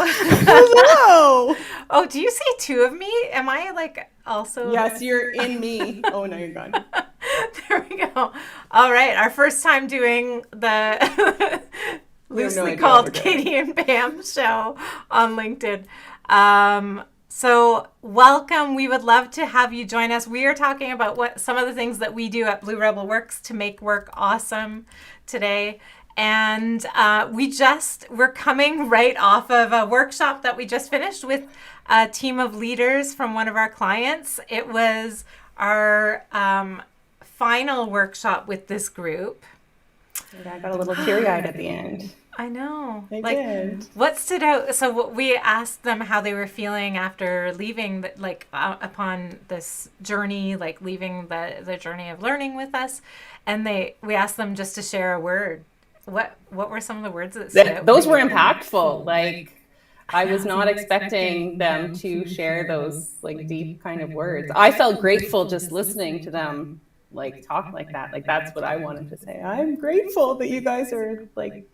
Hello. Oh, do you see two of me? Am I like also? Yes, you're in me. Oh, no, you're gone. There we go. All right, our first time doing the We have no loosely idea what we're called doing. Katie and Pam show on LinkedIn. So welcome. We would love to have you join us. We are talking about what some of the things that we do at Blue Rebel Works to make work awesome today. And we're coming right off of a workshop that we just finished with a team of leaders from one of our clients. It was our final workshop with this group. Yeah, I got a little teary-eyed at the end. I know. I Like, did. what stood out? So we asked them how they were feeling after leaving, upon this journey, like leaving the journey of learning with us, and we asked them just to share a word. What were some of the words that stood out for Those were you? impactful. Like, I I was know. not expecting them to share those like deep kind of words. I felt grateful just listening to them like talk like that. Like that's what I wanted to say. I'm grateful that you guys are like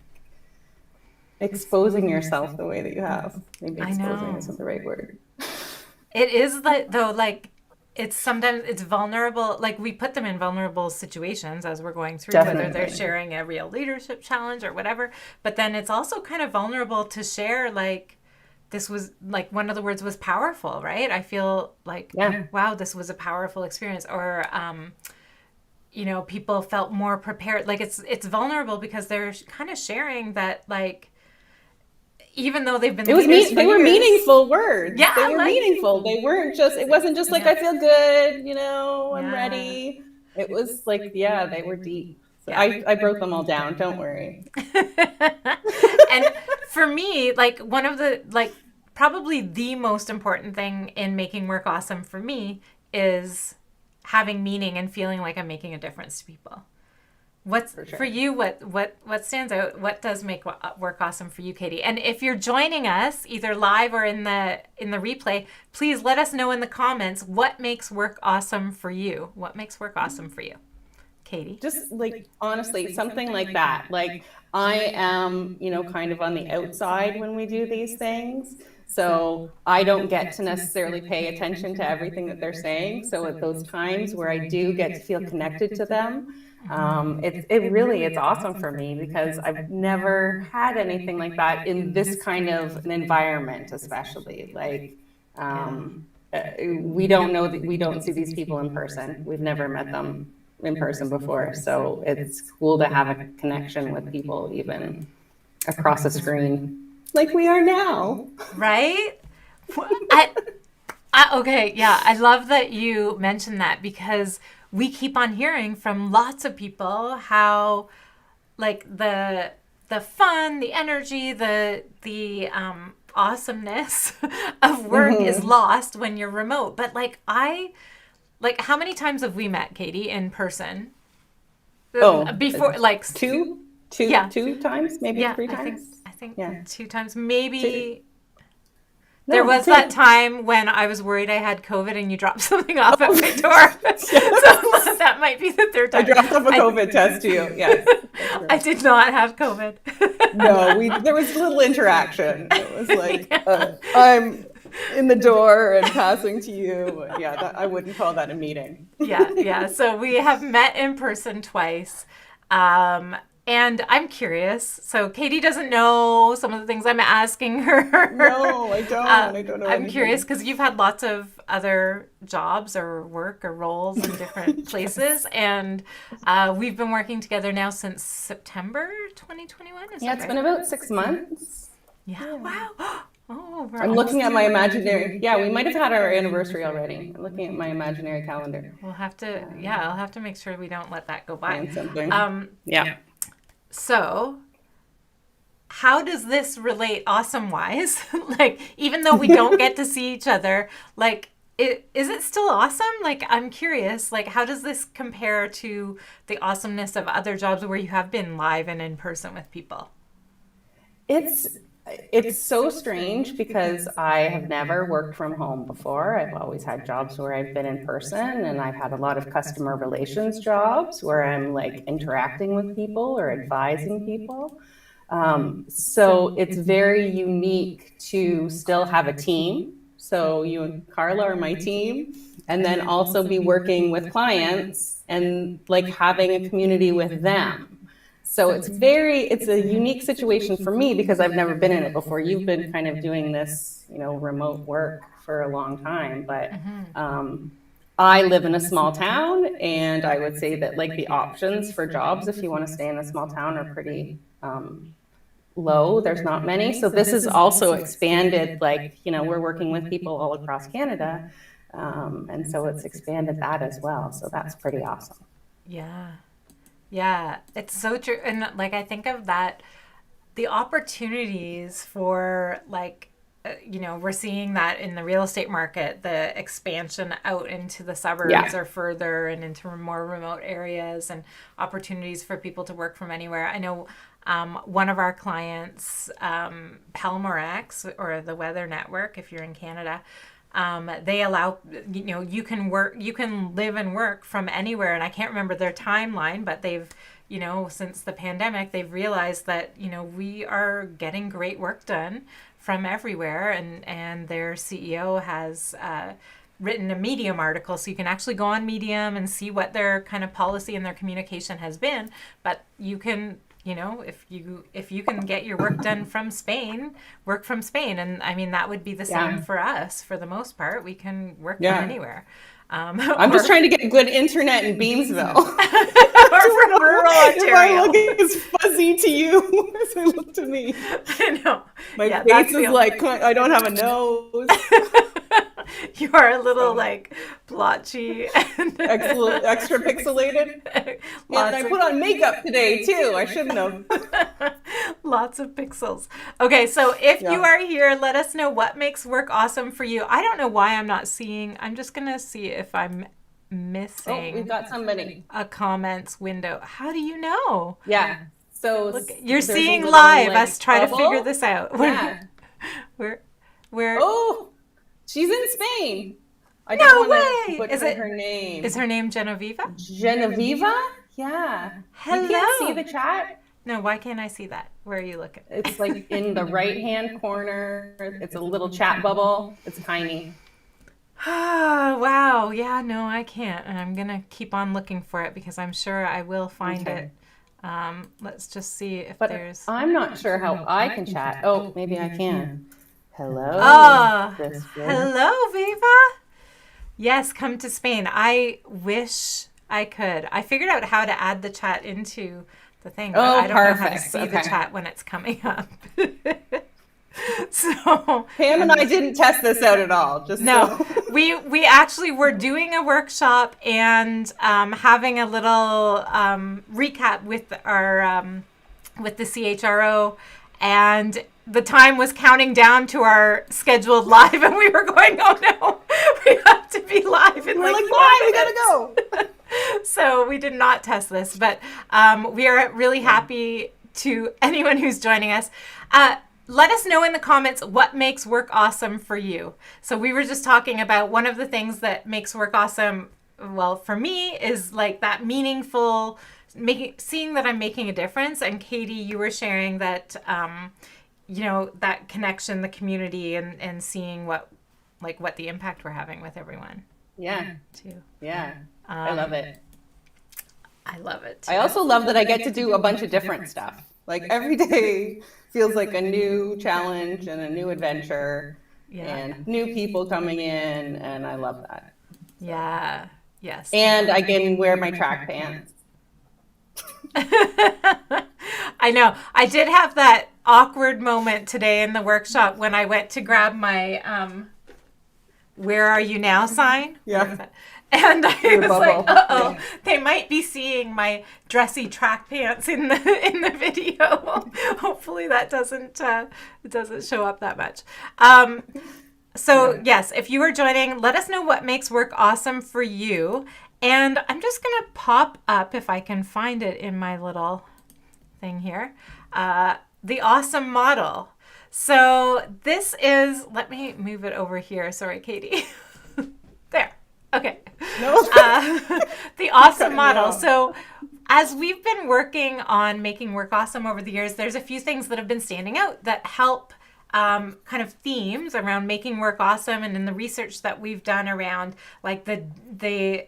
exposing yourself the way that you have. Maybe I exposing know. isn't the right word. It is like though, like it's sometimes it's vulnerable. Like we put them in vulnerable situations as we're going through, whether they're Definitely. sharing a real leadership challenge or whatever. But then it's also kind of vulnerable to share like this was like one of the words was powerful, right? I feel like Yeah. wow, this was a powerful experience, or people felt more prepared. Like it's vulnerable because they're kind of sharing that like even though they've been It was leaders for they were years, meaningful words. yeah, They were like meaningful. They weren't just it wasn't just like yeah, I feel good, I'm yeah, ready. It was like, yeah, they were deep. So yeah. I wrote them all down, don't worry. And for me, like one of the like probably the most important thing in making work awesome for me is having meaning and feeling like I'm making a difference to people. What's For for sure. you? What stands out? What does make work awesome for you, Katie? And if you're joining us either live or in the replay, please let us know in the comments what makes work awesome for you. What makes work awesome for you, Katie? Just like honestly, something like that. Like I am, kind of on the outside when we do these things. So I don't get to necessarily pay attention to everything that they're saying. So at those times where I do get to feel connected to them, it's awesome for me because I've never had anything like that in this kind of an environment, especially like Yeah. we don't know that we don't see these people in person. We've never met them in person before. So it's cool to have a connection with people even across a screen like we are now. Right? Okay, yeah, I love that you mentioned that because we keep on hearing from lots of people how like the fun, the energy, the awesomeness of work is Mm-hmm. lost when you're remote. But like how many times have we met Katie in person Oh, before like two, two, yeah. two times, maybe Yeah, three I think times. I think Yeah, two times two. maybe. There No, was that two. time when I was worried I had COVID and you dropped something off at my Oh, door. So yes. that might be the third I time. dropped off a I COVID test to you. Yes, that's I right. did not have COVID. No, we there was little interaction. It was like Yeah. I'm in the door and passing to you. Yeah, I wouldn't call that a meeting. Yeah, yeah. So we have met in person twice. Um, and I'm curious. So Katie doesn't know some of the things I'm asking her. No, I don't. I don't know I'm curious anything. because you've had lots of other jobs or work or roles in different Yes. places. And we've been working together now since September 2021. Is Yeah, that it's right? been about 6 months. Yeah. Yeah. Wow. Oh, we're I'm almost looking at my there. imaginary. Yeah, we might have had our anniversary already. I'm looking at my imaginary calendar. We'll have to, yeah, I'll have to make sure we don't let that go by. Plan something. Um, Yeah. so how does this relate awesome wise? Like, even though we don't get to see each other, like, is it still awesome? Like, I'm curious, like, how does this compare to the awesomeness of other jobs where you have been live and in person with people? It's it's so strange because I have never worked from home before. I've always had jobs where I've been in person and I've had a lot of customer relations jobs where I'm like interacting with people or advising people. So it's very unique to still have a team. So you and Carla are my team, and then also be working with clients and like having a community with them. So it's a unique situation for me because I've never been in it before. You've been kind of doing this, remote work for a long time, but I live in a small town, and I would say that like the options for jobs, if you want to stay in a small town, are pretty low. There's not many. So this is also expanded, like, we're working with people all across Canada. And so it's expanded that as well. So that's pretty awesome. Yeah. Yeah. It's so true. And like, I think of that, the opportunities for like, we're seeing that in the real estate market, the expansion out into the suburbs or further and into more remote areas, and opportunities for people to work from anywhere. I know one of our clients, Pelmorex, or the Weather Network, if you're in Canada, they allow, you can live and work from anywhere. And I can't remember their timeline, but they've, since the pandemic, they've realized that, we are getting great work done from everywhere. And their CEO has written a Medium article, so you can actually go on Medium and see what their kind of policy and their communication has been. But you can, if you can get your work done from Spain, work from Spain. And I mean, that would be the same for us. For the most part, we can work from anywhere. I'm just trying to get good internet in Beamsville. Or from rural Ontario. If I look as fuzzy to you as I look to me. I know. My face is like, I don't have a nose. You are a little like blotchy and extra pixelated. And I put on makeup today too. I shouldn't have. Lots of pixels. Okay, so if you are here, let us know what makes work awesome for you. I don't know why I'm not seeing. I'm just gonna see if I'm missing. Oh, we've got somebody. A comments window. How do you know? Yeah. So look, you're seeing live us try to figure this out. Yeah. Where? Oh. She's in Spain. I no way! Is it her name? Is her name Genevieva? Genevieva? Yeah. Hello. You can't see the chat? No, why can't I see that? Where are you looking? It's like in the right-hand corner. It's a little chat bubble. It's tiny. Oh, wow. Yeah, no, I can't. And I'm going to keep on looking for it because I'm sure I will find it. Let's just see if there's... I'm not sure how I can chat. Oh, maybe I can. Hello. Oh, hello, Viva. Yes, come to Spain. I wish I could. I figured out how to add the chat into the thing, but I don't know how to see the chat when it's coming up. So Pam and I didn't test this out at all. We actually were doing a workshop and having a little recap with our with the CHRO, and the time was counting down to our scheduled live, and we were going, oh no, we have to be live. And we're like, why? We gotta go. So we did not test this, but we are really happy to anyone who's joining us. Let us know in the comments what makes work awesome for you. So we were just talking about one of the things that makes work awesome, well, for me, is like that meaningful, seeing that I'm making a difference. And Katie, you were sharing that, that connection, the community, and seeing what the impact we're having with everyone. Yeah. Too. Yeah. I love it. I love it too. I also love that I get to do a bunch of different stuff. Like every day feels like a new challenge and a new adventure and new people coming in, and I love that. Yeah. Yes. And I can wear my track pants. I know. I did have that awkward moment today in the workshop when I went to grab my "Where are you now?" sign. Yeah. And I was like, uh-oh, they might be seeing my dressy track pants in the video. Hopefully that doesn't show up that much. So yes, if you are joining, let us know what makes work awesome for you. And I'm just going to pop up, if I can find it in my little thing here, the awesome model. So this is, let me move it over here. Sorry, Katie. There. Okay. No. The awesome model. So as we've been working on making work awesome over the years, there's a few things that have been standing out that help kind of themes around making work awesome, and in the research that we've done around like the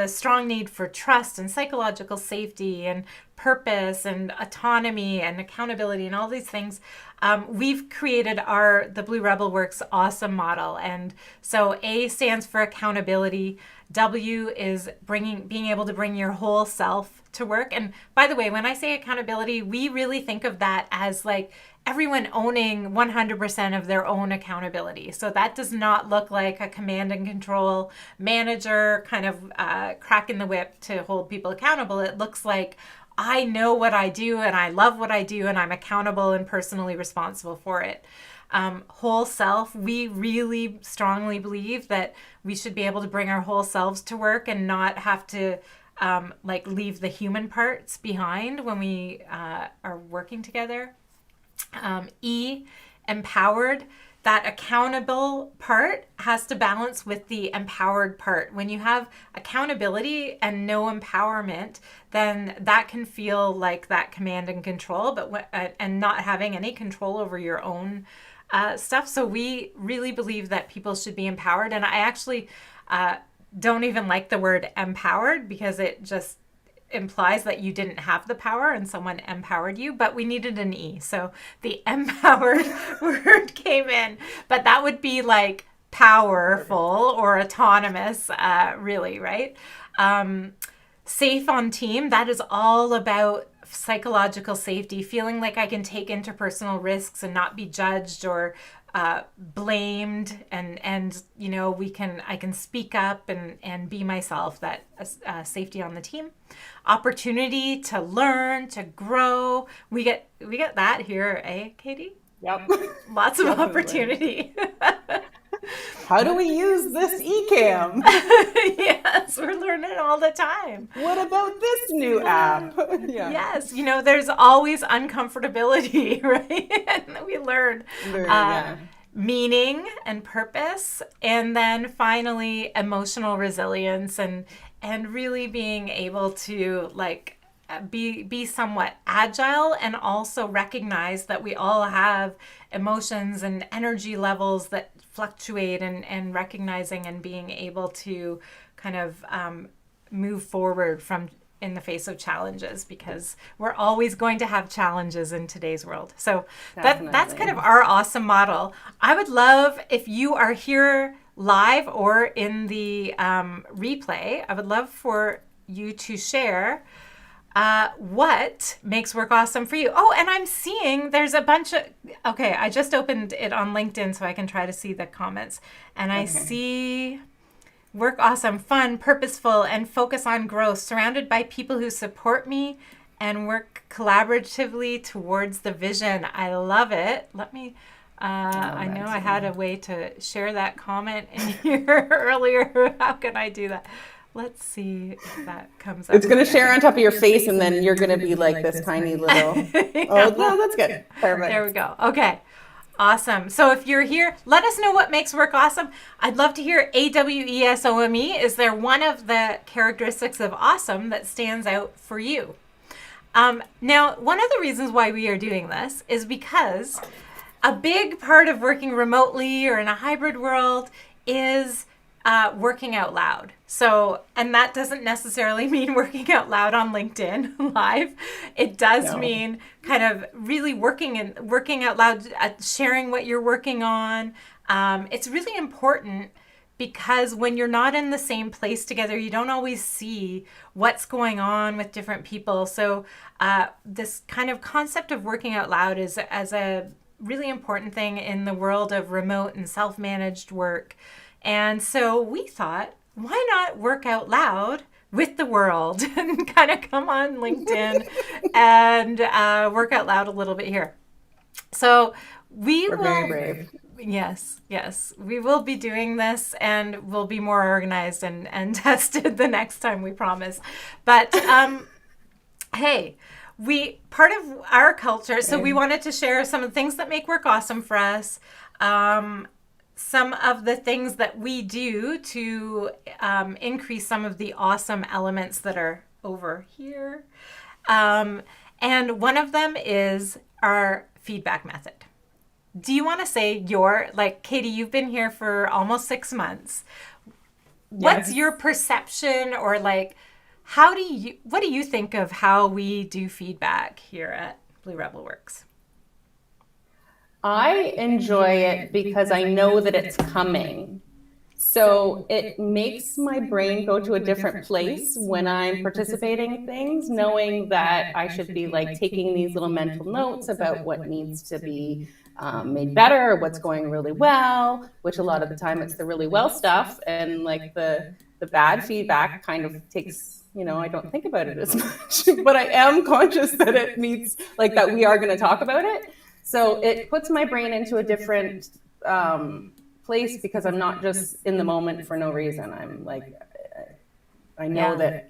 strong need for trust and psychological safety and purpose and autonomy and accountability and all these things, we've created the Blue Rebel Works awesome model. And so A stands for accountability. W is being able to bring your whole self to work. And by the way, when I say accountability, we really think of that as like everyone owning 100% of their own accountability. So that does not look like a command and control manager kind of cracking the whip to hold people accountable. It looks like I know what I do and I love what I do and I'm accountable and personally responsible for it. Whole self, we really strongly believe that we should be able to bring our whole selves to work and not have to like leave the human parts behind when we are working together. E, empowered. That accountable part has to balance with the empowered part. When you have accountability and no empowerment, then that can feel like that command and control, and not having any control over your own stuff. So we really believe that people should be empowered. And I actually don't even like the word empowered because it just implies that you didn't have the power and someone empowered you, but we needed an E. So the empowered word came in, but that would be like powerful or autonomous, really, right? Safe on team, that is all about psychological safety, feeling like I can take interpersonal risks and not be judged or blamed, and you know, I can speak up and be myself. That safety on the team, opportunity to learn, to grow. We get that here, eh, Katie? Yep. Lots of opportunity. How do we use this eCam? Yes, we're learning all the time. What about this new app? Yeah. Yes, you know, there's always uncomfortability, right? And we learn meaning and purpose, and then finally emotional resilience and really being able to like be somewhat agile and also recognize that we all have emotions and energy levels that fluctuate, and recognizing and being able to kind of move forward in the face of challenges, because we're always going to have challenges in today's world. So that's kind of our awesome model. I would love, if you are here live or in the replay, I would love for you to share what makes work awesome for you. Oh, and I'm seeing there's a bunch of, okay, I just opened it on LinkedIn so I can try to see the comments. And I see work awesome, fun, purposeful, and focus on growth, surrounded by people who support me and work collaboratively towards the vision. I love it. Let me, I know I had a way to share that comment in here earlier. How can I do that? Let's see if that comes up. It's going to share on top of your face, and then you're going to be like this tiny little. Oh, no, that's good. Perfect. There we go. Okay. Awesome. So if you're here, let us know what makes work awesome. I'd love to hear AWESOME. Is there one of the characteristics of awesome that stands out for you? Now, one of the reasons why we are doing this is because a big part of working remotely or in a hybrid world is working out loud. So, and that doesn't necessarily mean working out loud on LinkedIn Live. It does mean kind of really working out loud, sharing what you're working on. It's really important because when you're not in the same place together, you don't always see what's going on with different people. So this kind of concept of working out loud is as a really important thing in the world of remote and self-managed work. And so we thought, why not work out loud with the world and kind of come on LinkedIn and work out loud a little bit here. So we're very brave. Yes, we will be doing this, and we'll be more organized and tested the next time, we promise. But hey, part of our culture, so we wanted to share some of the things that make work awesome for us. Some of the things that we do to increase some of the awesome elements that are over here. And one of them is our feedback method. Do you want to say Katie, you've been here for almost 6 months. What's Yes. your perception, or what do you think of how we do feedback here at Blue Rebel Works? I enjoy it because I know that it's coming. So it makes my brain go to a different place when I'm participating in things, knowing that I should be like taking these little mental notes about what needs to be made better, what's going really well, which a lot of the time it's the really well stuff, and like the bad feedback kind of takes, I don't think about it as much, but I am conscious that it needs, like, that we are going to talk about it. So it puts my brain into a different place because I'm not just in the moment for no reason. I'm like, I know that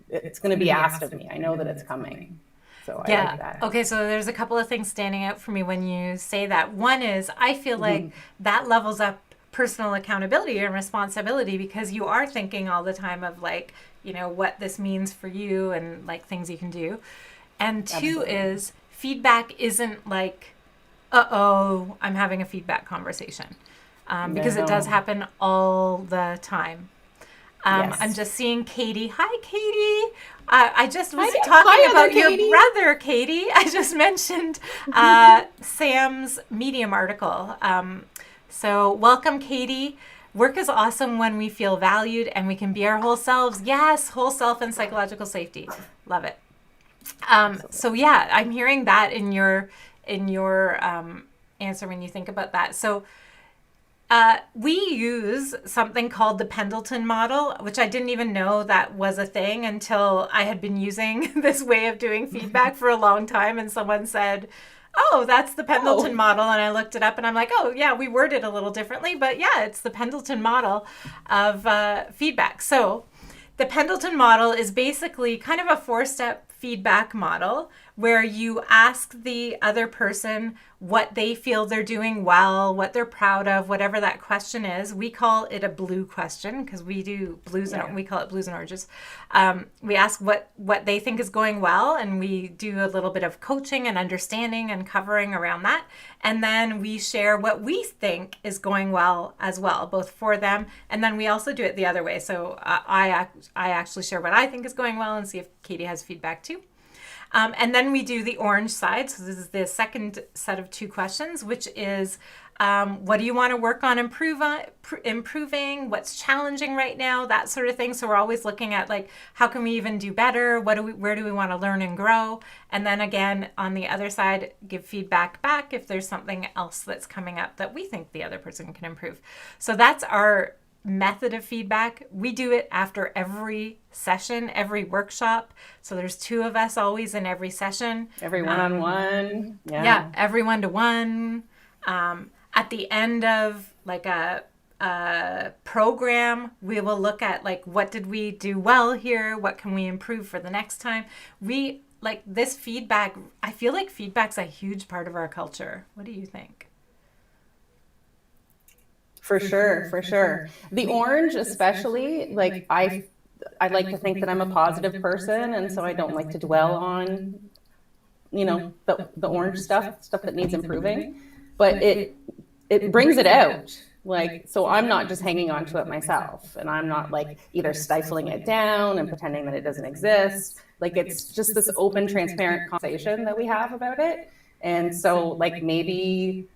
it's going to be asked of me. I know that it's coming. So I like that. Okay, so there's a couple of things standing out for me when you say that. One is I feel like that levels up personal accountability and responsibility, because you are thinking all the time of what this means for you and like things you can do. And two is feedback isn't like, I'm having a feedback conversation. Because it does happen all the time. Yes. I'm just seeing Katie. Hi, Katie. I just was talking Hi, about other Katie. your brother, Katie. I just mentioned Sam's Medium article. So welcome, Katie. Work is awesome when we feel valued and we can be our whole selves. Yes, whole self and psychological safety. Love it. So yeah, I'm hearing that in your answer when you think about that. So we use something called the Pendleton model, which I didn't even know that was a thing until I had been using this way of doing feedback for a long time. And someone said, oh, that's the Pendleton model. And I looked it up and I'm like, oh, yeah, we word it a little differently. But yeah, it's the Pendleton model of feedback. So the Pendleton model is basically kind of a 4-step feedback model where you ask the other person what they feel they're doing well, what they're proud of, whatever that question is. We call it a blue question because we do blues and we call it blues and oranges. We ask what they think is going well, and we do a little bit of coaching and understanding and covering around that. And then we share what we think is going well as well, both for them. And then we also do it the other way. So I actually share what I think is going well and see if Katie has feedback too. And then we do the orange side. So this is the second set of 2 questions, which is what do you want to work on improving? What's challenging right now? That sort of thing. So we're always looking at how can we even do better? Where do we want to learn and grow? And then again, on the other side, give feedback back if there's something else that's coming up that we think the other person can improve. So that's our method of feedback. We do it after every session, every workshop. So there's 2 of us always in every session. Every one-on-one. Yeah, every 1-to-1. At the end of a program, we will look at what did we do well here? What can we improve for the next time? We this feedback. I feel like feedback's a huge part of our culture. What do you think? For sure. The orange, especially, I like to think that I'm a positive person, and so I don't like to dwell on, the orange stuff that needs improving. But it brings it out. So I'm not just hanging on to it myself, and I'm not either stifling it down and pretending that it doesn't exist. It's just this open, transparent conversation that we have about it. And so maybe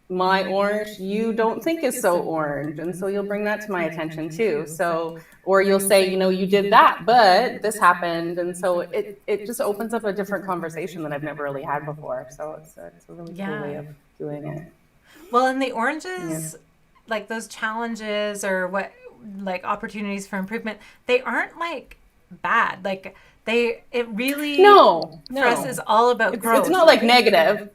my orange you don't think is so orange, and so you'll bring that to my attention too. So, or you'll say, you did that, but this happened, and so it just opens up a different conversation that I've never really had before. So it's a really cool way of doing it. Well, and the oranges, those challenges or opportunities for improvement, they aren't bad. It really for us is all about growth. It's not negative.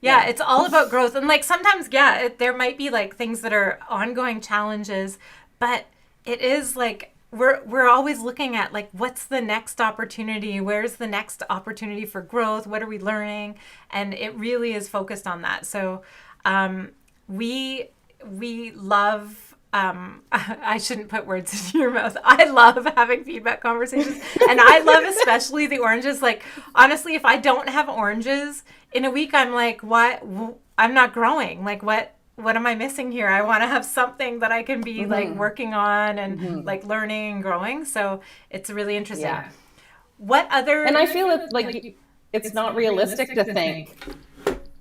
Yeah, it's all about growth. And sometimes, there might be things that are ongoing challenges, but it is we're always looking at what's the next opportunity? Where's the next opportunity for growth? What are we learning? And it really is focused on that. So we love I shouldn't put words into your mouth. I love having feedback conversations, and I love especially the oranges. Like, honestly, if I don't have oranges in a week, I'm like, what? I'm not growing. Like, what am I missing here? I want to have something that I can be like working on and like learning and growing. So it's really interesting. Yeah. What other? And I feel it's like it's not realistic to think,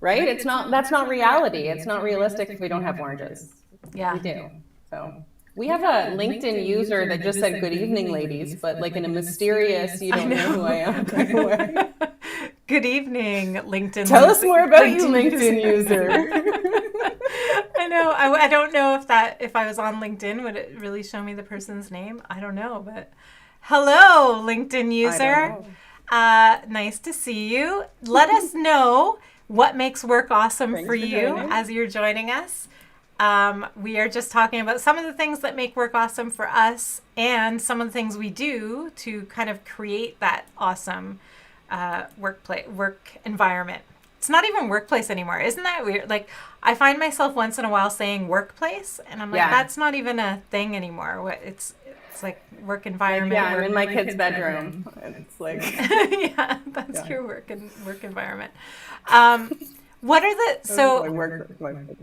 right? It's not, that's not reality. It's not realistic if we don't have oranges. Yeah. We do. So we have a LinkedIn user that just said good evening, ladies, but like in a mysterious, you don't know who I am kind of way. Good evening, LinkedIn. Tell us more about you, LinkedIn user. I know. I don't know if I was on LinkedIn, would it really show me the person's name? I don't know, but hello, LinkedIn user. Nice to see you. Let us know what makes work awesome for you as you're joining us. We are just talking about some of the things that make work awesome for us and some of the things we do to kind of create that awesome work environment. It's not even workplace anymore. Isn't that weird? Like, I find myself once in a while saying workplace, and I'm like, that's not even a thing anymore. It's like work environment. Yeah, I'm in my kid's bedroom. It's like yeah, that's your work environment. What are the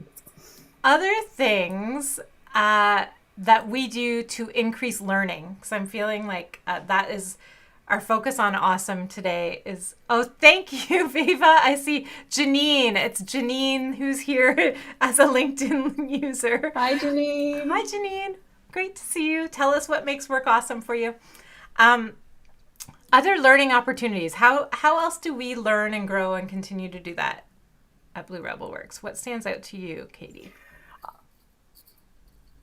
other things that we do to increase learning? Because I'm feeling like that is our focus on awesome today is, oh, thank you, Viva. I see Janine. It's Janine who's here as a LinkedIn user. Hi, Janine. Hi, Janine. Great to see you. Tell us what makes work awesome for you. Other learning opportunities. How else do we learn and grow and continue to do that at Blue Rebel Works? What stands out to you, Katie?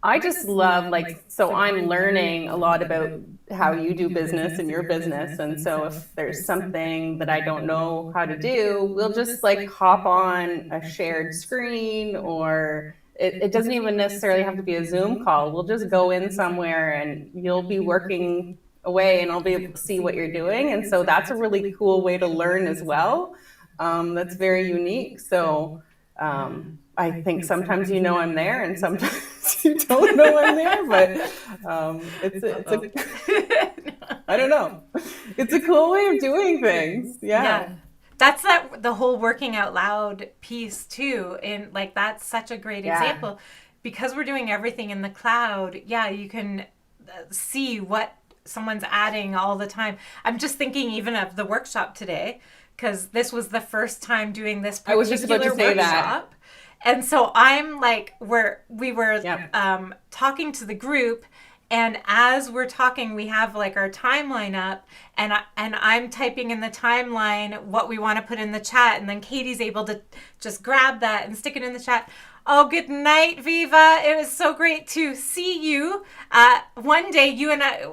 I just love, like, so I'm learning a lot about how you do business and your business. And so if there's something that I don't know how to do, we'll just like hop on a shared screen, or it doesn't even necessarily have to be a Zoom call. We'll just go in somewhere and you'll be working away and I'll be able to see what you're doing. And so that's a really cool way to learn as well. That's very unique. So I think sometimes you know I'm there and sometimes you don't know I'm there, but I don't know. It's a cool way of doing things. Yeah. That's the whole working out loud piece too. And like, that's such a great example because we're doing everything in the cloud. Yeah. You can see what someone's adding all the time. I'm just thinking even of the workshop today, because this was the first time doing this particular I was just about to say workshop. that. And so I'm like, we were talking to the group, and as we're talking, we have like our timeline up, and I'm typing in the timeline what we want to put in the chat, and then Katie's able to just grab that and stick it in the chat. Oh, good night, Viva. It was so great to see you. One day, you and I,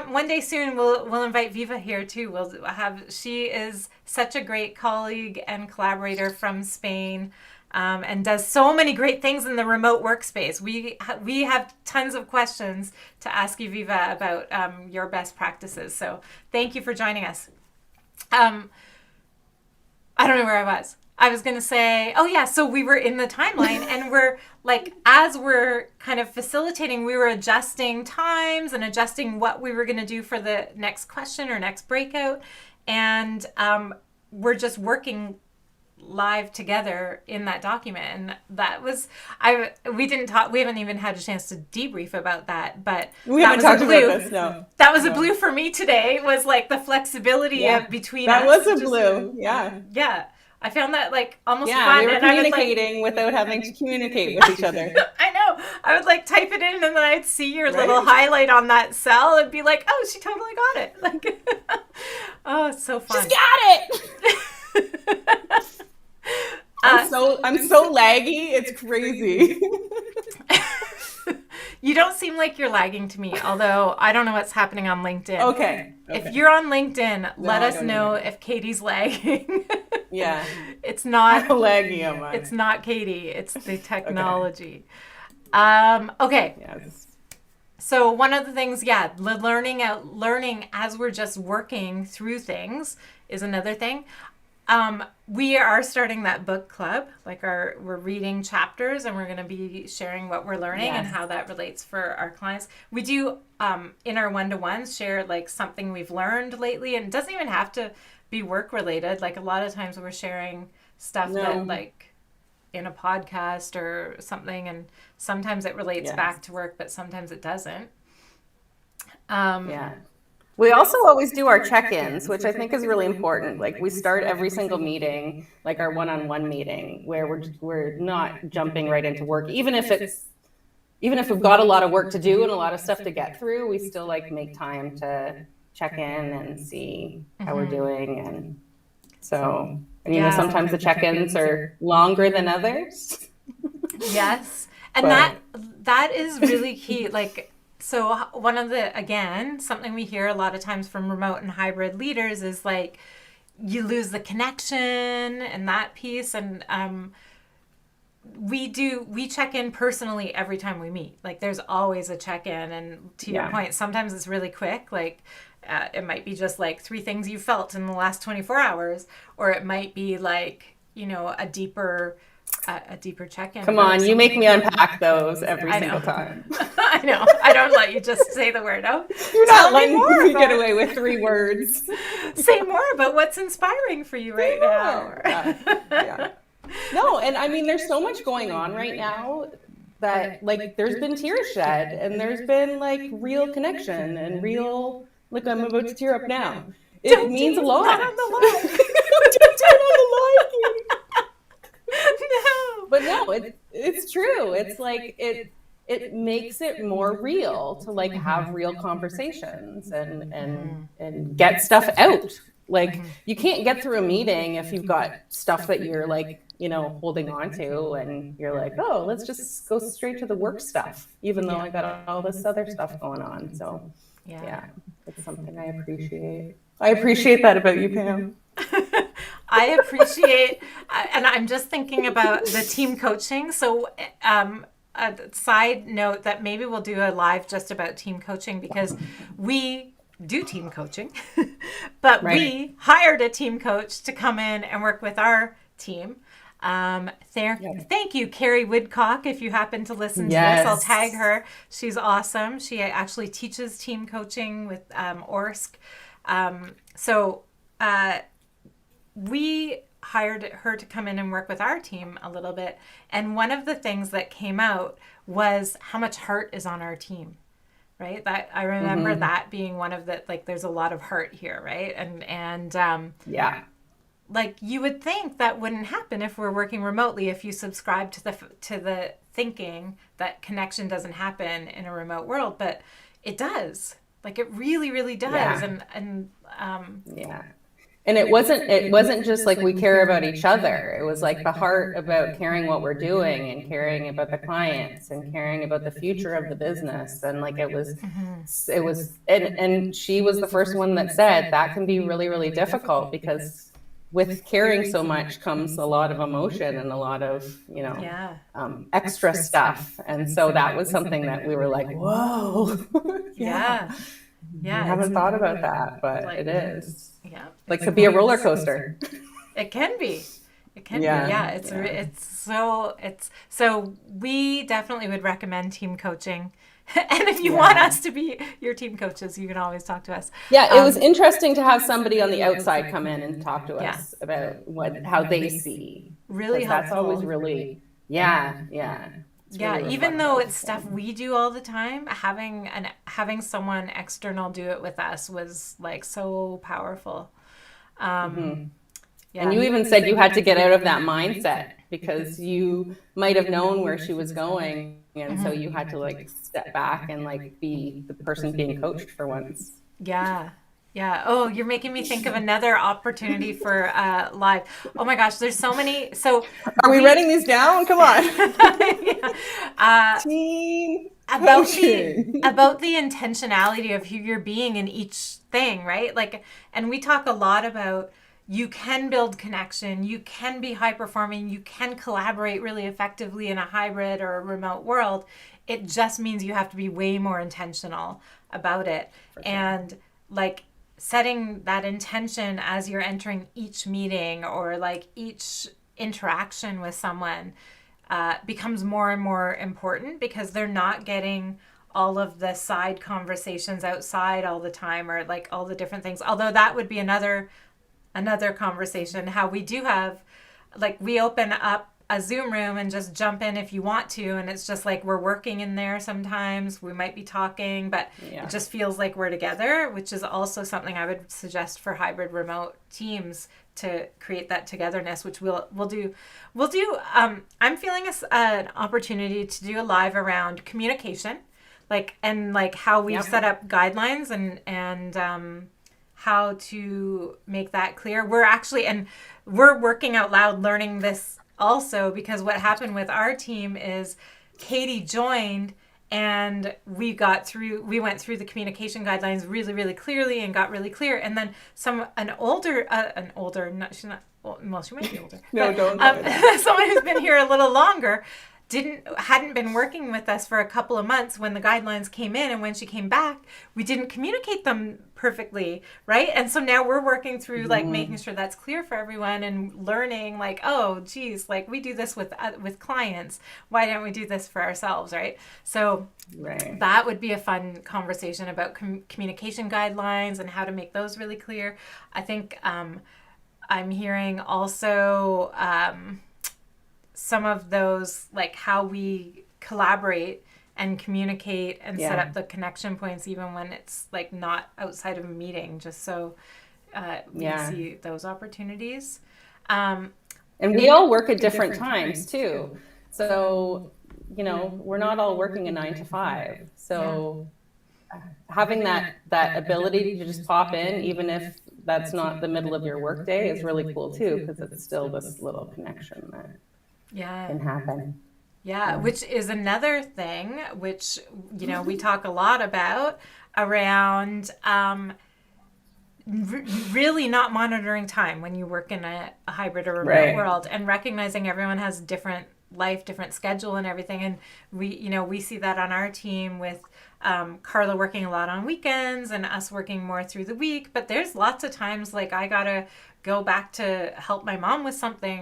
one day soon, we'll invite Viva here too. She is such a great colleague and collaborator from Spain. And does so many great things in the remote workspace. We have tons of questions to ask you, Viva, about your best practices. So thank you for joining us. I don't know where I was. I was going to say, oh yeah, so we were in the timeline and we're like, as we're kind of facilitating, we were adjusting times and adjusting what we were going to do for the next question or next breakout. And we're just working live together in that document, and that was we haven't even had a chance to debrief about that, but we haven't talked about this. No, that was a blue for me today. Was like the flexibility of between that us. was a blue. Yeah, I found that like almost fun. We were and communicating without having to communicate with each other. I know. I would like type it in, and then I'd see your little highlight on that cell and be like, oh, she totally got it. Like, oh, it's so fun. Just got it. I'm so laggy. It's crazy. You don't seem like you're lagging to me, although I don't know what's happening on LinkedIn. Okay. If you're on LinkedIn, let us know if Katie's lagging. Yeah. It's not How laggy am I? It's not Katie. It's the technology. Okay. Yes. So one of the things, learning as we're just working through things is another thing. we are starting that book club. Like we're reading chapters, and we're going to be sharing what we're learning and how that relates for our clients. We do in our one-to-ones share like something we've learned lately, and it doesn't even have to be work related. Like a lot of times we're sharing stuff that like in a podcast or something, and sometimes it relates back to work, but sometimes it doesn't. We also always do our check-ins, which I think is really important. Like we start every single meeting, like our one-on-one meeting, where we're not jumping right into work, even if we've got a lot of work to do and a lot of stuff to get through, we still like make time to check in and see how we're doing. And so, and, you know, sometimes the check-ins are longer than others. Yes. And that is really key. Like, so one of the, again, something we hear a lot of times from remote and hybrid leaders is like, you lose the connection and that piece. And we check in personally every time we meet. Like there's always a check-in. And to your point, sometimes it's really quick. Like it might be just like 3 things you felt in the last 24 hours, or it might be like, you know, a deeper check-in. Come on, you make me unpack those every single time. I know. I don't let you just say the word out. You're not letting me get away with 3 words. Say more about what's inspiring for you right now. No, and I mean, there's so much going on right now that like there's been tears shed, and there's been like real connection and real, like I'm about to tear up now. It means a lot. Not on the line. Don't turn on the line. No. But no, it's true. It's like it makes it more real to like have real conversations and get stuff out. Like you can't get through a meeting if you've got stuff that you're like, you know, holding on to, and you're like, oh, let's just go straight to the work stuff, even though I got all this other stuff going on. So yeah, it's something I appreciate. I appreciate that about you, Pam. I appreciate, and I'm just thinking about the team coaching. So a side note that maybe we'll do a live just about team coaching, because we do team coaching, but we hired a team coach to come in and work with our team. Thank you, Carrie Woodcock. If you happen to listen to this, I'll tag her. She's awesome. She actually teaches team coaching with ORSC. We hired her to come in and work with our team a little bit. And one of the things that came out was how much heart is on our team, right? That I remember that being one of the, like, there's a lot of heart here, right? And like you would think that wouldn't happen if we're working remotely, if you subscribe to the thinking that connection doesn't happen in a remote world, but it does. Like it really, really does. And it wasn't just like we care about each other. It was like the heart about caring what we're doing and caring about the clients and caring about the future of the business. And like it was, and she was the first one that said that can be really, really difficult, because with caring so much comes a lot of emotion and a lot of, you know, extra stuff. And so that was something that we were like, whoa. I haven't thought about that, but like, it is. Yeah. Like to be a roller coaster. It can be. It can be. Yeah. So we definitely would recommend team coaching. And if you want us to be your team coaches, you can always talk to us. Yeah, it was interesting to have somebody on the outside come in and talk to us about how they see. Really helpful. That's always really, really even though it's stuff we do all the time, having someone external do it with us was like so powerful. And you even said you had to get out of that mindset, because you might have known where she was going, and so you had to like step back and like be the person being coached for once. Yeah. Oh, you're making me think of another opportunity for live. Oh my gosh, there's so many. So are we writing these down? Come on. Team about the intentionality of who you're being in each thing, right? Like, and we talk a lot about you can build connection, you can be high performing, you can collaborate really effectively in a hybrid or a remote world. It just means you have to be way more intentional about it. Sure. And like, setting that intention as you're entering each meeting or like each interaction with someone becomes more and more important, because they're not getting all of the side conversations outside all the time, or like all the different things. Although that would be another conversation, how we do have, like, we open up a Zoom room and just jump in if you want to, and it's just like we're working in there. Sometimes we might be talking, but it just feels like we're together, which is also something I would suggest for hybrid remote teams, to create that togetherness, which we'll do. I'm feeling an opportunity to do a live around communication, like, and like how we've set up guidelines and how to make that clear. We're working out loud learning this also, because what happened with our team is Katie joined and we went through the communication guidelines really, really clearly and got really clear. And then an older, she's not, well, she might be older. No, but, don't. Someone who's been here a little longer hadn't been working with us for a couple of months when the guidelines came in, and when she came back, we didn't communicate them perfectly, right? And so now we're working through like making sure that's clear for everyone, and learning like, oh geez, like we do this with clients, why don't we do this for ourselves, right? So that would be a fun conversation about communication guidelines and how to make those really clear. I think I'm hearing also some of those, like how we collaborate and communicate and set up the connection points, even when it's like not outside of a meeting, just so we see those opportunities. And we all work at different times too. So, we're not all working a 9 to 5. So having that ability to just pop in, even if that's not the middle of your workday, is really cool too, because it's still this little connection that can happen. Yeah, which is another thing which, we talk a lot about around really not monitoring time when you work in a hybrid or remote world, and recognizing everyone has different life, different schedule and everything. And we see that on our team with Carla working a lot on weekends and us working more through the week. But there's lots of times like I gotta go back to help my mom with something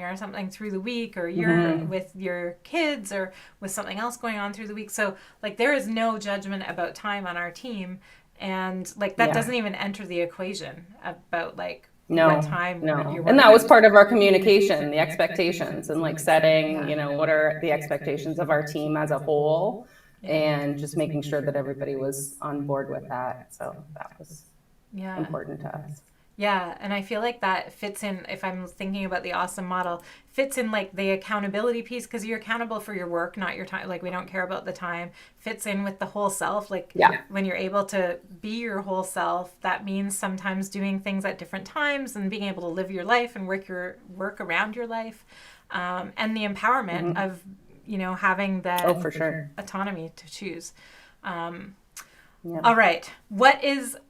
through the week, or you're with your kids or with something else going on through the week. So like there is no judgment about time on our team, and like that doesn't even enter the equation about like what time you're working. And that was part of our communication, the expectations, and like setting, what are the expectations of our team as a whole, and just making sure that everybody was on board with that. So that was important to us. Yeah, and I feel like that fits in, if I'm thinking about the awesome model, fits in like the accountability piece, because you're accountable for your work, not your time. Like we don't care about the time. Fits in with the whole self. Like when you're able to be your whole self, that means sometimes doing things at different times and being able to live your life and work around your life, and the empowerment of having that for sure autonomy to choose. All right,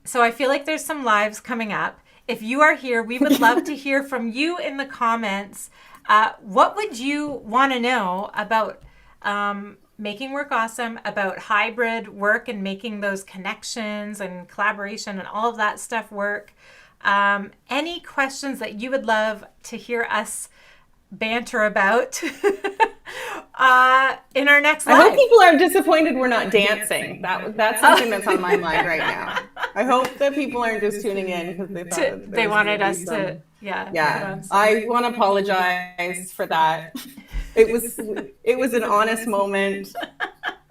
so I feel like there's some lives coming up. If you are here, we would love to hear from you in the comments. What would you want to know about making work awesome, about hybrid work and making those connections and collaboration and all of that stuff work? Any questions that you would love to hear us banter about in our next live? I hope people aren't disappointed we're not dancing. That's something that's on my mind right now. I hope that people aren't just tuning in because they wanted us to. I want to apologize for that. It was an honest moment.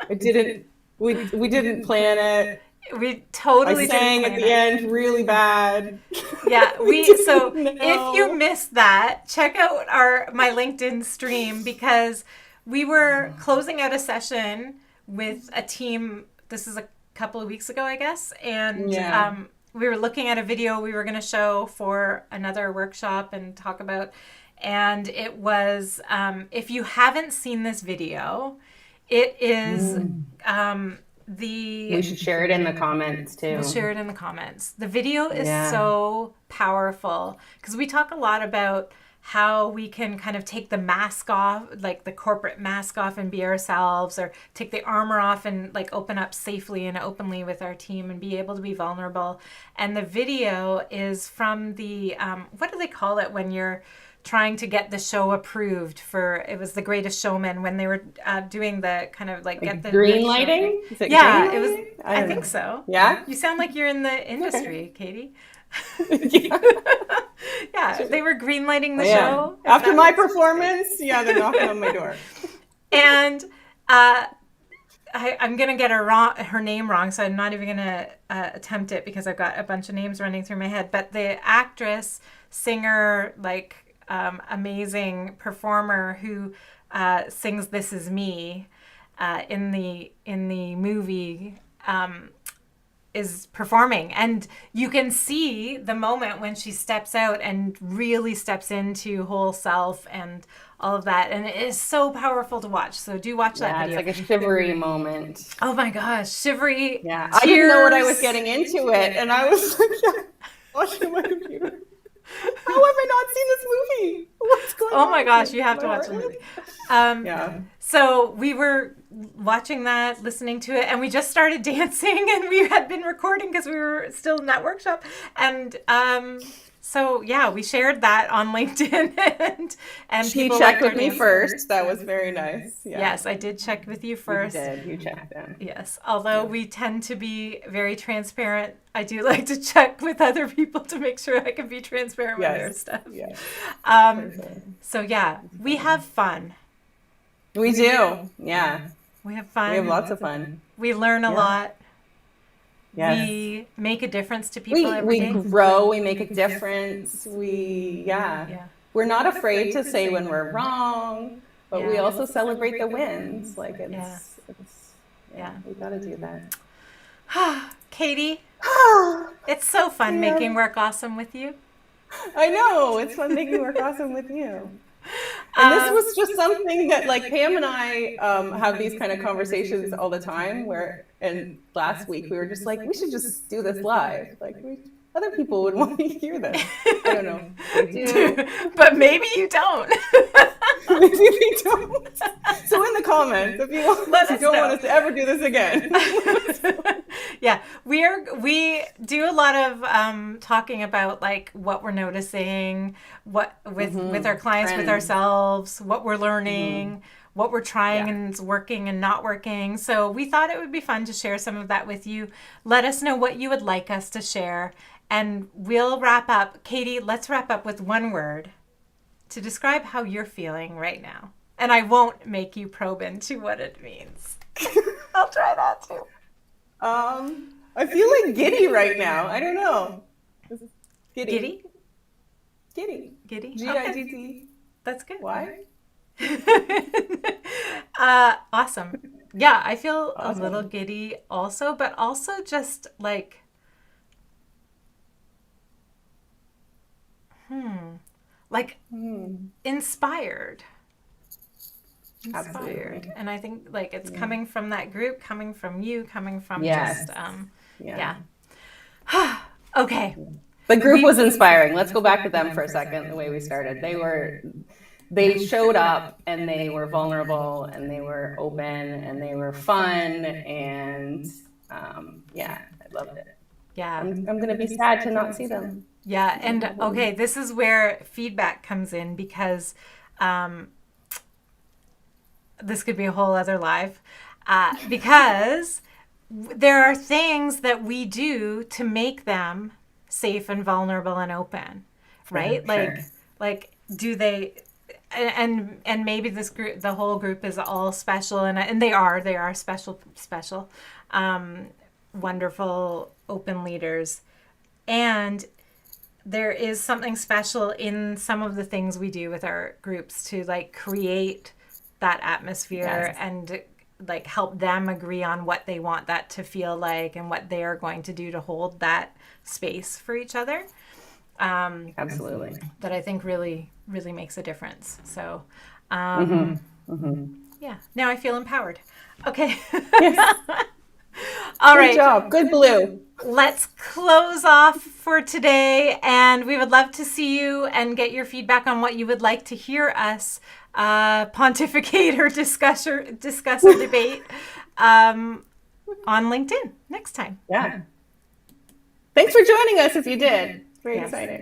We didn't plan it. We totally I sang at the end really bad. Yeah, if you missed that, check out my LinkedIn stream, because we were closing out a session with a team. This is a couple of weeks ago, I guess, and we were looking at a video we were going to show for another workshop and talk about. And it was, if you haven't seen this video, it is we should share it in the comments too. We'll share it in the comments. The video is so powerful, because we talk a lot about how we can kind of take the mask off, like the corporate mask off, and be ourselves, or take the armor off and like open up safely and openly with our team and be able to be vulnerable. And the video is from the, what do they call it when you're trying to get the show approved for, it was The Greatest Showman, when they were doing the kind of like get the green lighting? Is it yeah, green it was, lighting? I don't think know. so. Yeah? You sound like you're in the industry, Katie. Yeah. Yeah, they were green lighting the Yeah. show. After my performance, yeah, they're knocking on my door. And I'm gonna get her name wrong, so I'm not even gonna attempt it because I've got a bunch of names running through my head. But the actress, singer, like amazing performer who sings "This Is Me" in the movie. Is performing, and you can see the moment when she steps out and really steps into whole self and all of that, and it is so powerful to watch. So do watch that Yeah, video. it's like a shivery moment. Oh my gosh, shivery. Yeah, I didn't know what I was tears. getting into it, and I was like, yeah, watching my computer. How have I not seen this movie? What's going on? Oh my gosh, you have to My watch the heart- movie. Yeah. So we were watching that, listening to it, and we just started dancing, and we had been recording because we were still in that workshop. And so yeah, we shared that on LinkedIn, and She people checked liked with our me dance. first. That was very nice. Yeah. Yes, I did check with you first. You did. You checked in. Yes, although we tend to be very transparent, I do like to check with other people to make sure I can be transparent with their Yes. stuff. Yeah. So yeah, we have fun. We do. Yeah. We have fun. We have lots of fun. We learn a lot. Yes. We make a difference to people We every day. grow. We make a difference. Yeah. Yeah. We're not afraid to say when we're wrong, but we Yeah. also celebrate the wins. Like it's, Yeah. Yeah. we gotta do that. Katie, it's so fun Yeah. making work awesome with you. I know, it's fun making work awesome with you. And this was just something that, like, Pam and I have these kind of conversations all the time. And last week we were just like, we should just do this live. Like, other people would want to hear this. I don't know. They do. But maybe you don't. Maybe we don't. So in the comments, if you Let us don't know. want us to ever do this again. Yeah, we do a lot of talking about like what we're noticing, what with our clients, with Trends. ourselves, what we're learning, what we're trying Yeah. and is working and not working. So we thought it would be fun to share some of that with you. Let us know what you would like us to share, and we'll wrap up. Katie, let's wrap up with one word to describe how you're feeling right now. And I won't make you probe into what it means. I'll try that too. I feel like giddy right now. I don't know. Giddy. Giddy? Giddy. Giddy? G-I-D-D. That's good. Why? Awesome. Yeah, I feel Awesome. a little giddy also, but also just like, like inspired. Absolutely. And I think like it's coming from that group, coming from you, coming from Yes. just, Yeah. Okay. The group was inspiring. Let's go back to them for a second, the way we started. They showed up and they were vulnerable and they were open and they were fun and yeah, I loved it. Yeah. I'm going to be sad to not see them. Yeah, and okay, this is where feedback comes in because this could be a whole other live because there are things that we do to make them safe and vulnerable and open, right? Sure. Like do they? And maybe this group, the whole group is all special, and they are special, wonderful, open leaders, and there is something special in some of the things we do with our groups to like create that atmosphere Yes. and like help them agree on what they want that to feel like and what they are going to do to hold that space for each other. Absolutely. That I think really, really makes a difference. So, yeah, now I feel empowered. Okay. Yes. All Good right. job. Good blue. let's close off for today. And we would love to see you and get your feedback on what you would like to hear us pontificate or discuss or debate on LinkedIn next time. Yeah. Thanks for joining us if you did. Very exciting.